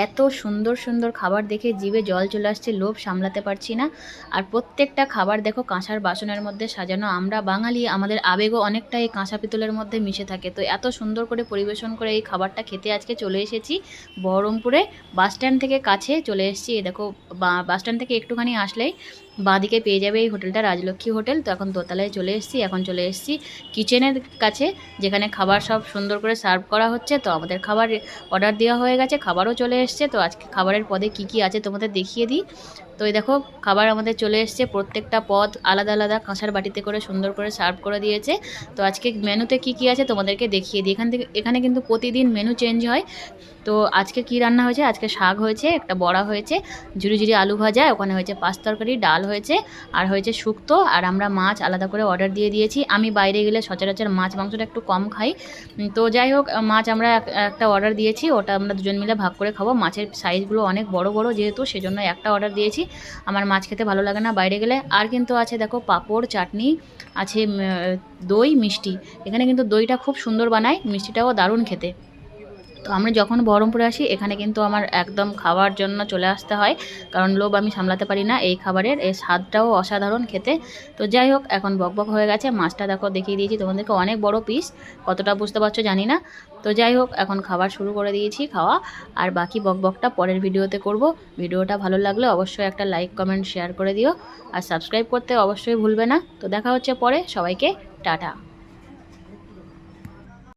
এত সুন্দর সুন্দর খাবার দেখে জিভে জল চলে আসছে, লোভ সামলাতে পারছি না। আর প্রত্যেকটা খাবার দেখো কাঁসার বাসনের মধ্যে সাজানো। আমরা বাঙালি, আমাদের আবেগও অনেকটা এই কাঁসা পিতলের মধ্যে মিশে থাকে। তো এত সুন্দর করে পরিবেশন করে এই খাবারটা খেতে আজকে চলে এসেছি বহরমপুরে। বাসস্ট্যান্ড থেকে কাছে চলে এসেছি। এই দেখো বাসস্ট্যান্ড থেকে একটুখানি আসলেই বাঁদিকে পেয়ে যাবে এই হোটেলটা, রাজলক্ষ্মী হোটেল। তো এখন দোতলায় চলে এসেছি। এখন চলে এসেছি কিচেনের কাছে, যেখানে খাবার সব সুন্দর করে সার্ভ করা হচ্ছে। তো আমাদের খাবার অর্ডার দেওয়া হয়ে গেছে, খাবারও চলে এসছে। তো আজকে খাবারের পদে কি কি আছে তোমাদের দেখিয়ে দিই। তো এই দেখো খাবার আমাদের চলে এসছে, প্রত্যেকটা পদ আলাদা আলাদা কাঁসার বাটিতে করে সুন্দর করে সার্ভ করে দিয়েছে। তো আজকে মেনুতে কি কি আছে তোমাদেরকে দেখিয়ে দিই। এখানে কিন্তু প্রতিদিন মেনু চেঞ্জ হয়। তো আজকে কি রান্না হয়েছে, আজকে শাক হয়েছে, একটা বড়া হয়েছে, ঝুরি ঝুরি আলু ভাজা, ওখানে হয়েছে পাঁচ তরকারি, ডাল হয়েছে, আর হয়েছে শুক্তো। আর আমরা মাছ আলাদা করে অর্ডার দিয়ে দিয়েছি। আমি বাইরে গেলে সচরাচর মাছ মাংসটা একটু কম খাই। তো যাই হোক, মাছ আমরা একটা অর্ডার দিয়েছি, ওটা আমরা দুজন মিলে ভাগ করে খাবো। মাছের সাইজগুলো অনেক বড় বড় যেহেতু, সেজন্য একটা অর্ডার দিয়েছি। আমার মাছ খেতে ভালো লাগে না বাইরে গেলে। আর কিন্তু আছে দেখো পাঁপড়, চাটনি আছে, দই, মিষ্টি। এখানে কিন্তু দইটা খুব সুন্দর বানায়, মিষ্টিটাও দারুণ খেতে। তো আমরা যখন বহরমপুরে আসি এখানে কিন্তু আমার একদম খাওয়ার জন্য চলে আসতে হয়, কারণ লোভ আমি সামলাতে পারি না এই খাবারের। এই স্বাদটাও অসাধারণ খেতে। তো যাই হোক, এখন বকবক হয়ে গেছে। মাছটা দেখো দেখিয়ে দিয়েছি তোমাদেরকে, অনেক বড় পিস, কতটা বুঝতে পারছো জানি না। তো যাই হোক, এখন খাবার শুরু করে দিয়েছি খাওয়া। আর বাকি বকবকটা পরের ভিডিওতে করব। ভিডিওটা ভালো লাগলে অবশ্যই একটা লাইক কমেন্ট শেয়ার করে দিও, আর সাবস্ক্রাইব করতে অবশ্যই ভুলবে না। তো দেখা হচ্ছে পরে, সবাইকে টাটা।